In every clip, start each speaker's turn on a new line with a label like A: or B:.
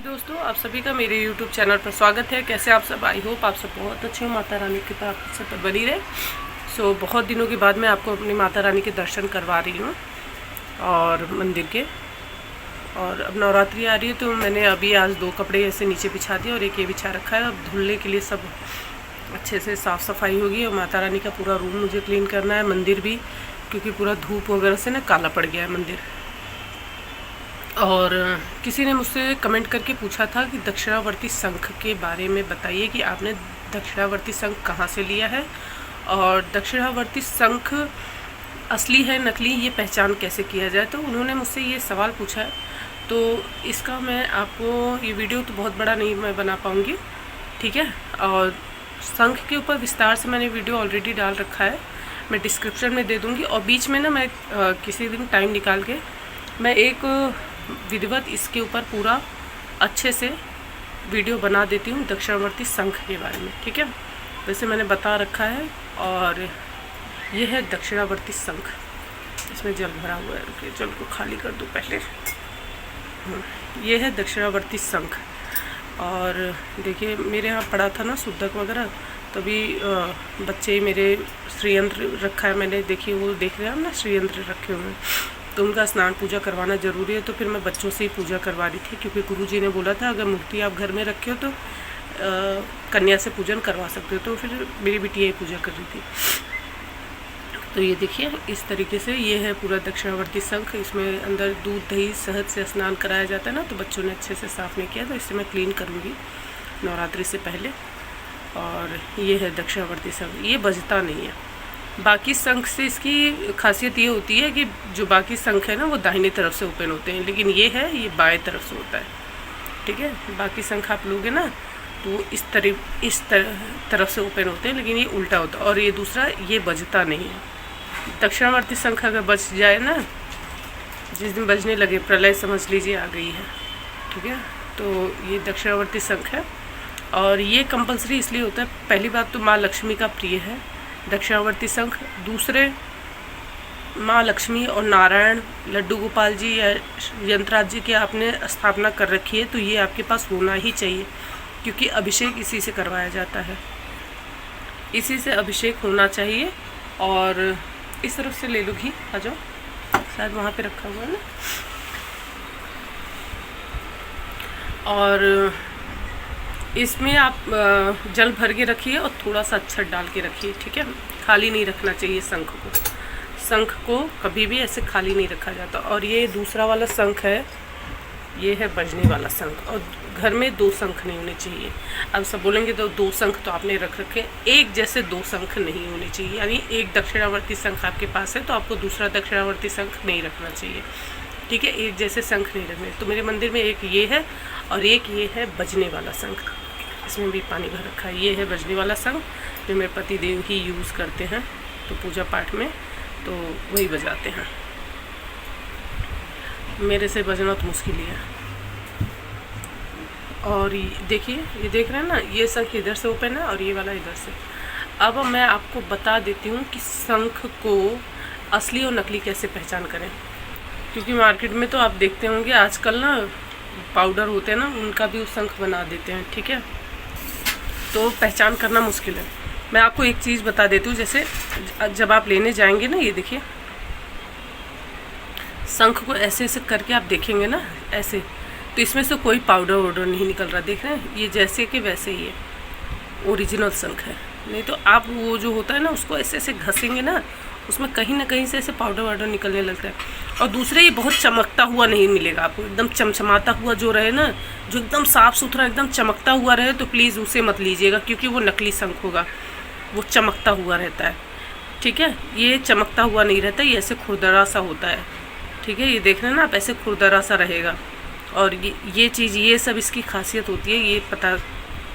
A: दोस्तों, आप सभी का मेरे YouTube चैनल पर स्वागत है। कैसे आप सब? आई होप आप सब बहुत अच्छे हो। माता रानी की प्रार्थना से पर बनी रहे। बहुत दिनों के बाद मैं आपको अपनी माता रानी के दर्शन करवा रही हूँ और मंदिर के। और अब नवरात्रि आ रही है तो मैंने अभी आज 2 कपड़े ऐसे नीचे बिछा दिए और एक ये बिछा रखा है। अब धुलने के लिए सब अच्छे से साफ़ सफाई होगी और माता रानी का पूरा रूम मुझे क्लीन करना है, मंदिर भी, क्योंकि पूरा धूप वगैरह से ना काला पड़ गया है मंदिर। और किसी ने मुझसे कमेंट करके पूछा था कि दक्षिणावर्ती शंख के बारे में बताइए कि आपने दक्षिणावर्ती शंख कहाँ से लिया है और दक्षिणावर्ती शंख असली है नकली, ये पहचान कैसे किया जाए। तो उन्होंने मुझसे ये सवाल पूछा है, तो इसका मैं आपको ये वीडियो तो बहुत बड़ा नहीं मैं बना पाऊँगी, ठीक है। और शंख के ऊपर विस्तार से मैंने वीडियो ऑलरेडी डाल रखा है, मैं डिस्क्रिप्शन में दे दूँगी। और बीच में ना मैं किसी दिन टाइम निकाल के मैं एक विधिवत इसके ऊपर पूरा अच्छे से वीडियो बना देती हूँ दक्षिणावर्ती शंख के बारे में, ठीक है। वैसे मैंने बता रखा है। और ये है दक्षिणावर्ती शंख, इसमें जल भरा हुआ है, रुकिए जल को खाली कर दूँ पहले। ये है दक्षिणावर्ती शंख। और देखिए मेरे यहाँ पड़ा था ना शुद्धक वगैरह, तभी बच्चे मेरे श्रीयंत्र रखा है मैंने, देखिए वो देख रहे हैं ना श्रीयंत्र रखे हुए हैं, तो उनका स्नान पूजा करवाना ज़रूरी है। तो फिर मैं बच्चों से ही पूजा करवा रही थी, क्योंकि गुरुजी ने बोला था अगर मूर्ति आप घर में रखे हो तो कन्या से पूजन करवा सकते हो। तो फिर मेरी बिटिया ही पूजा कर रही थी। तो ये देखिए इस तरीके से ये है पूरा दक्षिणावर्ती शंख। इसमें अंदर दूध दही शहद से स्नान कराया जाता है ना, तो बच्चों ने अच्छे से साफ़ नहीं किया, तो इससे मैं क्लीन करूँगी नवरात्रि से पहले। और ये है दक्षिणावर्ती शंख, ये बजता नहीं है। बाकी शंख से इसकी खासियत ये होती है कि जो बाकी शंख है ना वो दाहिनी तरफ से ओपन होते हैं, लेकिन ये है ये बाएं तरफ से होता है, ठीक है। बाकी शंख आप लोगे ना तो इस तरफ से ओपन होते हैं, लेकिन ये उल्टा होता है। और ये दूसरा ये बजता नहीं है। दक्षिणावर्ती शंख अगर बज जाए ना, जिस दिन बजने लगे प्रलय समझ लीजिए आ गई है, ठीक है। तो ये दक्षिणावर्ती शंख है और ये कंपलसरी इसलिए होता है, पहली बात तो माँ लक्ष्मी का प्रिय है दक्षिणावर्ती शंख। दूसरे माँ लक्ष्मी और नारायण लड्डू गोपाल जी या यंत्रराज जी की आपने स्थापना कर रखी है, तो ये आपके पास होना ही चाहिए, क्योंकि अभिषेक इसी से करवाया जाता है, इसी से अभिषेक होना चाहिए। और इस तरफ से ले लो घी, आ जाओ, शायद वहाँ पे रखा हुआ है ना। और इसमें आप जल भर के रखिए और थोड़ा सा अक्षत डाल के रखिए, ठीक है। खाली नहीं रखना चाहिए शंख को, शंख को कभी भी ऐसे खाली नहीं रखा जाता। और ये दूसरा वाला शंख है, ये है बजने वाला शंख। और घर में 2 शंख नहीं होने चाहिए। अब सब बोलेंगे तो 2 शंख तो आपने रख रखे, एक जैसे 2 शंख नहीं होने चाहिए। यानी एक दक्षिणावर्ती शंख आपके पास है तो आपको दूसरा दक्षिणावर्ती शंख नहीं रखना चाहिए, ठीक है। एक जैसे शंख नहीं रखने। तो मेरे मंदिर में एक ये है और एक ये है बजने वाला शंख, इसमें भी पानी भर रखा है। ये है बजने वाला शंख जो मेरे पति देव ही यूज़ करते हैं, तो पूजा पाठ में तो वही बजाते हैं। मेरे से बजना तो मुश्किल ही है। और देखिए ये देख रहे हैं ना, ये शंख इधर से ओपन है और ये वाला इधर से। अब मैं आपको बता देती हूँ कि शंख को असली और नकली कैसे पहचान करें, क्योंकि मार्केट में तो आप देखते होंगे आजकल ना पाउडर होते हैं ना, उनका भी शंख बना देते हैं, ठीक है। तो पहचान करना मुश्किल है। मैं आपको एक चीज़ बता देती हूँ, जैसे जब आप लेने जाएंगे ना, ये देखिए शंख को ऐसे ऐसे करके आप देखेंगे ना ऐसे, तो इसमें से कोई पाउडर वाउडर नहीं निकल रहा, देख रहे हैं। ये जैसे कि वैसे ही है, ओरिजिनल शंख है। नहीं तो आप वो जो होता है ना उसको ऐसे ऐसे घसेंगे ना, उसमें कहीं ना कहीं से ऐसे पाउडर वाउडर निकलने लगता है। और दूसरे ये बहुत चमकता हुआ नहीं मिलेगा आपको, एकदम चमचमाता हुआ जो रहे ना, जो एकदम साफ़ सुथरा एकदम चमकता हुआ रहे, तो प्लीज़ उसे मत लीजिएगा, क्योंकि वो नकली शंख होगा, वो चमकता हुआ रहता है, ठीक है। ये चमकता हुआ नहीं रहता, ये ऐसे खुरदरा सा होता है, ठीक है। ये देख रहे हैं ना आप, ऐसे खुरदरा सा रहेगा। और ये चीज़, ये सब इसकी खासियत होती है, ये पता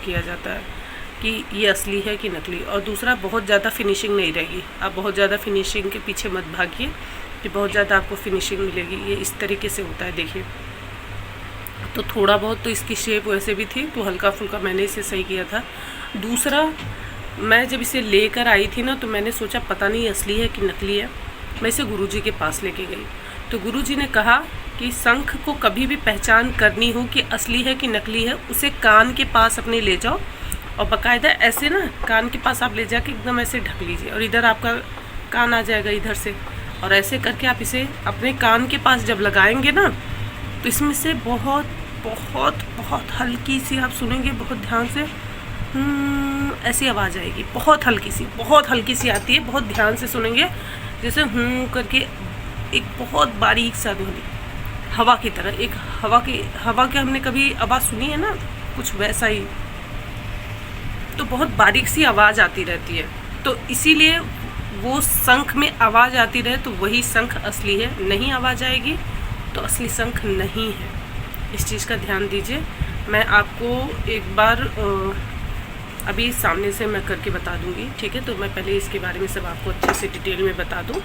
A: किया जाता है कि ये असली है कि नकली। और दूसरा, बहुत ज़्यादा फिनिशिंग नहीं रहेगी, आप बहुत ज़्यादा फिनिशिंग के पीछे मत भागिए कि बहुत ज़्यादा आपको फिनिशिंग मिलेगी। ये इस तरीके से होता है, देखिए। तो थोड़ा बहुत तो इसकी शेप वैसे भी थी, तो हल्का फुल्का मैंने इसे सही किया था। दूसरा, मैं जब इसे लेकर आई थी ना, तो मैंने सोचा पता नहीं असली है कि नकली है। मैं इसे गुरुजी के पास लेके गई, तो गुरुजी ने कहा कि शंख को कभी भी पहचान करनी हो कि असली है कि नकली है, उसे कान के पास अपने ले जाओ और बाकायदा ऐसे ना कान के पास आप ले जाके एकदम ऐसे ढक लीजिए और इधर आपका कान आ जाएगा इधर से, और ऐसे करके आप इसे अपने कान के पास जब लगाएंगे ना तो इसमें से बहुत बहुत बहुत हल्की सी आप सुनेंगे, बहुत ध्यान से ऐसी आवाज़ आएगी, बहुत हल्की सी आती है, बहुत ध्यान से सुनेंगे, जैसे करके एक बहुत बारीक सा ध्वनि हवा की तरह, एक हवा के हमने कभी आवाज़ सुनी है ना, कुछ वैसा ही, तो बहुत बारीक सी आवाज़ आती रहती है। तो इसीलिए वो शंख में आवाज़ आती रहे तो वही शंख असली है, नहीं आवाज़ आएगी तो असली शंख नहीं है। इस चीज़ का ध्यान दीजिए। मैं आपको एक बार अभी सामने से मैं करके बता दूंगी, ठीक है। तो मैं पहले इसके बारे में सब आपको अच्छे से डिटेल में बता दूं,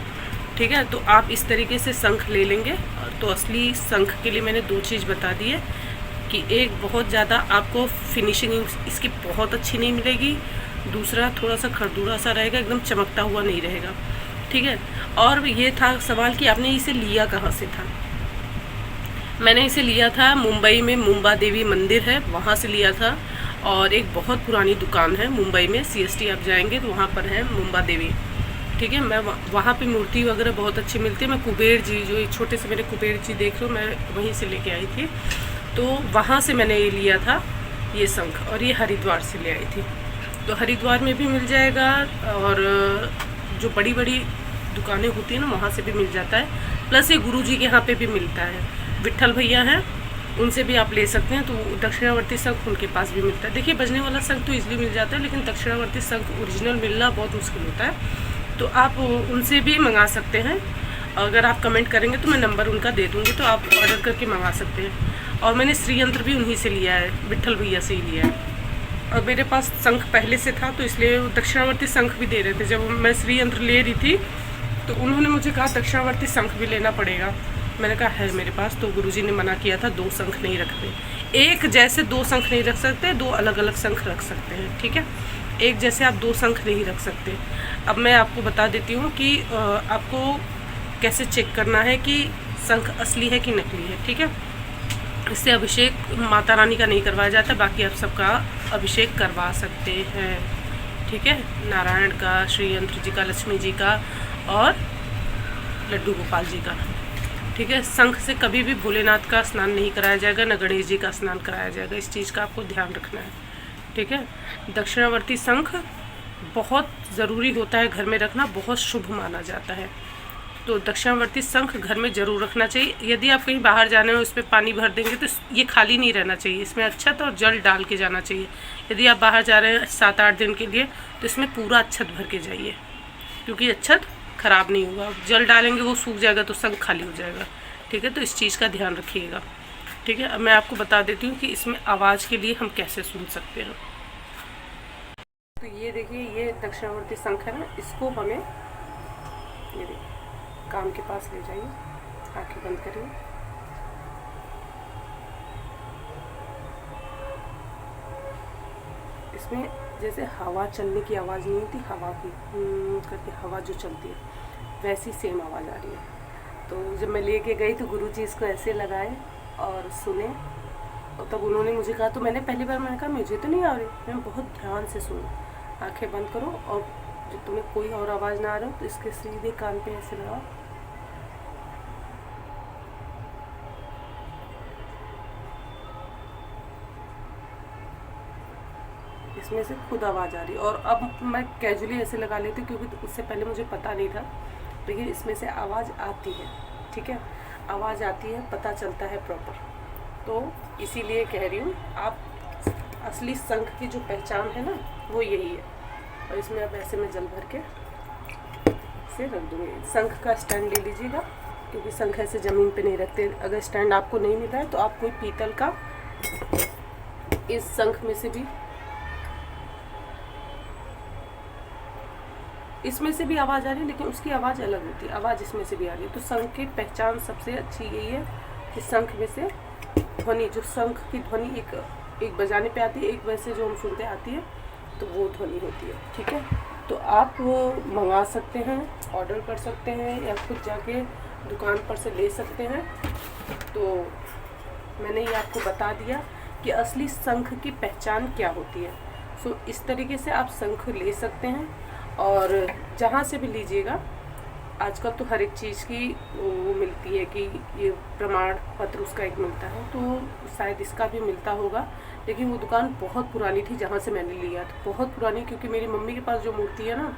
A: ठीक है। तो आप इस तरीके से शंख ले लेंगे। तो असली शंख के लिए मैंने 2 चीज़ बता दी है कि एक बहुत ज़्यादा आपको फिनिशिंग इसकी बहुत अच्छी नहीं मिलेगी, दूसरा थोड़ा सा खरदूरा सा रहेगा, एकदम चमकता हुआ नहीं रहेगा, ठीक है। और ये था सवाल कि आपने इसे लिया कहाँ से था। मैंने इसे लिया था मुंबई में मुंबा देवी मंदिर है, वहाँ से लिया था। और एक बहुत पुरानी दुकान है मुंबई में, CST आप जाएंगे तो वहाँ पर है मुंबा देवी, ठीक है। मैं वहाँ पे मूर्ति वगैरह बहुत अच्छी मिलती है। मैं कुबेर जी, जो छोटे से मेरे कुबेर जी देख रहे हो, मैं वहीं से लेके आई थी। तो वहाँ से मैंने ये लिया था ये शंख, और ये हरिद्वार से ले आई थी। तो हरिद्वार में भी मिल जाएगा और जो बड़ी बड़ी दुकानें होती हैं ना वहाँ से भी मिल जाता है। प्लस ये गुरु जी के यहाँ पे भी मिलता है, विट्ठल भैया हैं, उनसे भी आप ले सकते हैं। तो दक्षिणावर्ती शंख उनके पास भी मिलता है। देखिए बजने वाला शंख तो ईजिली मिल जाता है, लेकिन दक्षिणावर्ती शंख ओरिजिनल मिलना बहुत मुश्किल होता है। तो आप उनसे भी मंगा सकते हैं। अगर आप कमेंट करेंगे तो मैं नंबर उनका दे दूँगी, तो आप ऑर्डर करके मंगा सकते हैं। और मैंने श्री यंत्र भी उन्हीं से लिया है, विट्ठल भैया से ही लिया है। और मेरे पास शंख पहले से था, तो इसलिए दक्षिणावर्ती शंख भी दे रहे थे। जब मैं श्री यंत्र ले रही थी तो उन्होंने मुझे कहा दक्षिणावर्ती शंख भी लेना पड़ेगा। मैंने कहा है मेरे पास, तो गुरुजी ने मना किया था 2 शंख नहीं रखते। एक जैसे 2 शंख नहीं रख सकते, 2 अलग अलग शंख रख सकते हैं, ठीक है। एक जैसे आप 2 शंख नहीं रख सकते। अब मैं आपको बता देती हूँ कि आपको कैसे चेक करना है कि शंख असली है कि नकली है, ठीक है। इससे अभिषेक माता रानी का नहीं करवाया जाता, बाकी आप सबका अभिषेक करवा सकते हैं, ठीक है। नारायण का, श्री यंत्र जी का, लक्ष्मी जी का और लड्डू गोपाल जी का, ठीक है। शंख से कभी भी भोलेनाथ का स्नान नहीं कराया जाएगा, न गणेश जी का स्नान कराया जाएगा। इस चीज़ का आपको ध्यान रखना है, ठीक है। दक्षिणावर्ती शंख बहुत ज़रूरी होता है घर में रखना, बहुत शुभ माना जाता है। तो दक्षिणावर्ती शंख घर में ज़रूर रखना चाहिए। यदि आप कहीं बाहर जाने में उस पर पानी भर देंगे तो ये खाली नहीं रहना चाहिए, इसमें अक्षत और जल डाल के जाना चाहिए। यदि आप बाहर जा रहे हैं 7-8 दिन के लिए तो इसमें पूरा अक्षत भर के जाइए, क्योंकि अक्षत ख़राब नहीं होगा। जल डालेंगे वो सूख जाएगा तो शंख खाली हो जाएगा, ठीक है। तो इस चीज़ का ध्यान रखिएगा, ठीक है। अब मैं आपको बता देती हूँ कि इसमें आवाज़ के लिए हम कैसे सुन सकते हैं। तो ये देखिए, ये दक्षिणावर्ती शंख है ना, इसको हमें ये देखिए कान के पास ले जाइए, आंखें बंद करिए। इसमें जैसे हवा चलने की आवाज़ नहीं होती, हवा की करके हवा जो चलती है वैसी सेम आवाज़ आ रही है। तो जब मैं लेके गई तो गुरुजी इसको ऐसे लगाए और सुने, और तब उन्होंने मुझे कहा, तो मैंने पहली बार मैंने कहा मुझे तो नहीं आ रही, मैं बहुत ध्यान से सुनो, आंखें बंद करो और जब तुम्हें कोई और आवाज़ ना आ रहा हो तो इसके सीधे कान पे ऐसे लगाओ। इसमें से खुद आवाज़ आ रही है। और अब मैं कैजुअली ऐसे लगा लेती हूँ, क्योंकि उससे पहले मुझे पता नहीं था, लेकिन इसमें से आवाज़ आती है, ठीक है। आवाज़ आती है, पता चलता है प्रॉपर। तो इसीलिए कह रही हूँ, आप असली शंख की जो पहचान है ना वो यही है। और इसमें अब ऐसे मैं जल भर के से रख दूँगी। शंख का स्टैंड ले लीजिएगा, क्योंकि शंख ऐसे ज़मीन पे नहीं रखते। अगर स्टैंड आपको नहीं मिल रहा है तो आप कोई पीतल का, इस शंख में से भी, इसमें से भी आवाज़ आ रही है, लेकिन उसकी आवाज़ अलग होती है, आवाज़ इसमें से भी आ रही है। तो शंख की पहचान सबसे अच्छी यही है कि शंख में से ध्वनि, जो शंख की ध्वनि एक बजाने पे आती है, एक वैसे जो हम सुनते आती है, तो वो ध्वनि होती है, ठीक है। तो आप वो मंगा सकते हैं, ऑर्डर कर सकते हैं, या खुद जाके दुकान पर से ले सकते हैं। तो मैंने ये आपको बता दिया कि असली शंख की पहचान क्या होती है। सो इस तरीके से आप शंख ले सकते हैं और जहाँ से भी लीजिएगा, आजकल तो हर एक चीज़ की वो मिलती है कि ये प्रमाण पत्र उसका एक मिलता है, तो शायद इसका भी मिलता होगा। लेकिन वो दुकान बहुत पुरानी थी जहाँ से मैंने लिया था, बहुत पुरानी, क्योंकि मेरी मम्मी के पास जो मूर्ति है ना,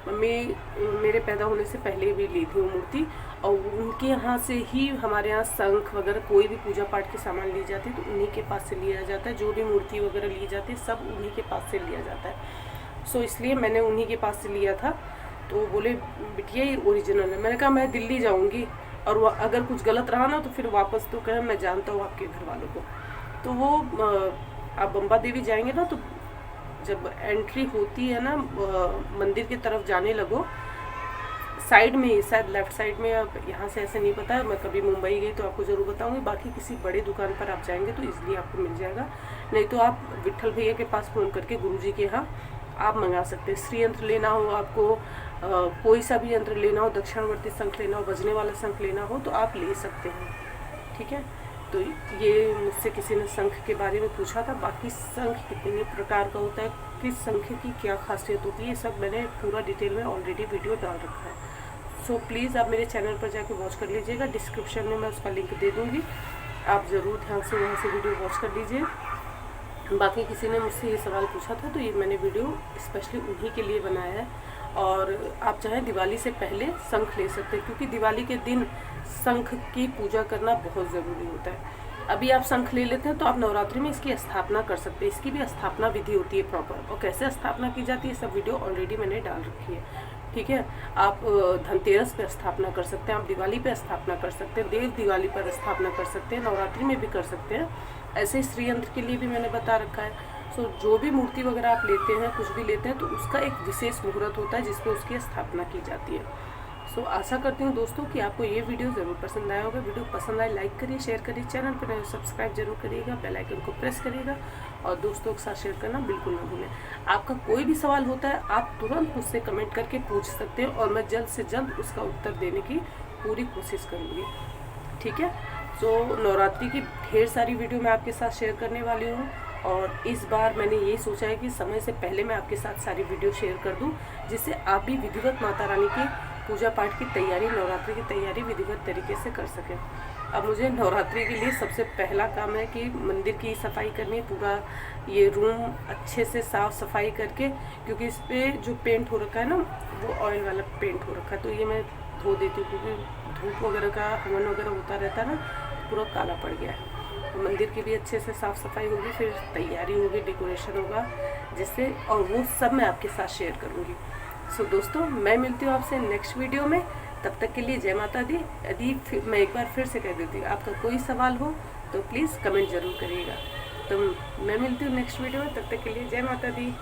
A: मम्मी मेरे पैदा होने से पहले भी ली थी वो मूर्ति, और उनके यहाँ से ही हमारे यहाँ शंख वगैरह कोई भी पूजा पाठ के सामान ली जाती है तो उन्हीं के पास से लिया जाता है। जो भी मूर्ति वगैरह ली जाती है सब उन्हीं के पास से लिया जाता है। सो इसलिए मैंने उन्हीं के पास से लिया था। तो बोले बिटिया ये ओरिजिनल है। मैंने कहा मैं दिल्ली जाऊँगी और वो अगर कुछ गलत रहा ना तो फिर वापस तो कहें मैं जानता हूँ आपके घर वालों को। तो वो आप बम्बा देवी जाएंगे ना, तो जब एंट्री होती है ना मंदिर की तरफ जाने लगो, साइड में ही शायद लेफ्ट साइड में, अब यहाँ से ऐसे नहीं पता, मैं कभी मुंबई गई तो आपको ज़रूर बताऊंगी। बाकी किसी बड़े दुकान पर आप जाएंगे तो इसलिए आपको मिल जाएगा, नहीं तो आप विट्ठल भैया के पास फ़ोन करके गुरुजी के यहाँ आप मंगा सकते हैं। श्री यंत्र लेना हो आपको, कोई सा भी यंत्र लेना हो, दक्षिणावर्ती शंख लेना हो, बजने वाला शंख लेना हो तो आप ले सकते हैं। ठीक है, तो ये मुझसे किसी ने शंख के बारे में पूछा था। बाकी शंख कितने प्रकार का होता है, किस शंख की क्या खासियत होती है, ये सब मैंने पूरा डिटेल में ऑलरेडी वीडियो डाल रखा है। सो प्लीज़ आप मेरे चैनल पर जाके वॉच कर लीजिएगा, डिस्क्रिप्शन में मैं उसका लिंक दे दूँगी, आप ज़रूर ध्यान से वहाँ से वीडियो वॉच कर लीजिए। बाकी किसी ने मुझसे ये सवाल पूछा था तो ये मैंने वीडियो स्पेशली उन्हीं के लिए बनाया है। और आप चाहें दिवाली से पहले शंख ले सकते हैं, क्योंकि दिवाली के दिन शंख की पूजा करना बहुत ज़रूरी होता है। अभी आप शंख ले लेते हैं तो आप नवरात्रि में इसकी स्थापना कर सकते हैं। इसकी भी स्थापना विधि होती है प्रॉपर, और कैसे स्थापना की जाती है सब वीडियो ऑलरेडी मैंने डाल रखी है। ठीक है, आप धनतेरस पे स्थापना कर सकते हैं, आप दिवाली पे स्थापना कर सकते हैं, देव दिवाली पर स्थापना कर सकते हैं, नवरात्रि में भी कर सकते हैं। ऐसे श्री यंत्र के लिए भी मैंने बता रखा है। सो जो भी मूर्ति वगैरह आप लेते हैं, कुछ भी लेते हैं, तो उसका एक विशेष मुहूर्त होता है जिसमें उसकी स्थापना की जाती है। सो आशा करती हूँ दोस्तों कि आपको ये वीडियो ज़रूर पसंद आया होगा। वीडियो पसंद आए लाइक करिए, शेयर करिए, चैनल पर सब्सक्राइब जरूर करिएगा, बेल आइकन को प्रेस करिएगा और दोस्तों के साथ शेयर करना बिल्कुल ना भूलें। आपका कोई भी सवाल होता है आप तुरंत मुझसे कमेंट करके पूछ सकते हैं और मैं जल्द से जल्द उसका उत्तर देने की पूरी कोशिश करूँगी। ठीक है, सो नवरात्रि की ढेर सारी वीडियो मैं आपके साथ शेयर करने वाली हूँ, और इस बार मैंने ये सोचा है कि समय से पहले मैं आपके साथ सारी वीडियो शेयर कर दूं, जिससे आप भी विधिवत माता रानी की पूजा पाठ की तैयारी, नवरात्रि की तैयारी विधिवत तरीके से कर सकें। अब मुझे नवरात्रि के लिए सबसे पहला काम है कि मंदिर की सफाई करनी, पूरा ये रूम अच्छे से साफ़ सफाई करके, क्योंकि इस पर जो पेंट हो रखा है ना वो ऑयल वाला पेंट हो रखा है, तो ये मैं धो देती हूँ, क्योंकि धूप वगैरह का हवन वगैरह होता रहता है ना, पूरा काला पड़ गया है। मंदिर की भी अच्छे से साफ़ सफाई होगी, फिर तैयारी होगी, डेकोरेशन होगा जिससे, और वो सब मैं आपके साथ शेयर करूँगी। सो दोस्तों मैं मिलती हूँ आपसे नेक्स्ट वीडियो में, तब तक के लिए जय माता दी। यदि मैं एक बार फिर से कह देती हूँ, आपका कोई सवाल हो तो प्लीज़ कमेंट ज़रूर करिएगा। तो मैं मिलती हूँ नेक्स्ट वीडियो में, तब तक के लिए जय माता दी।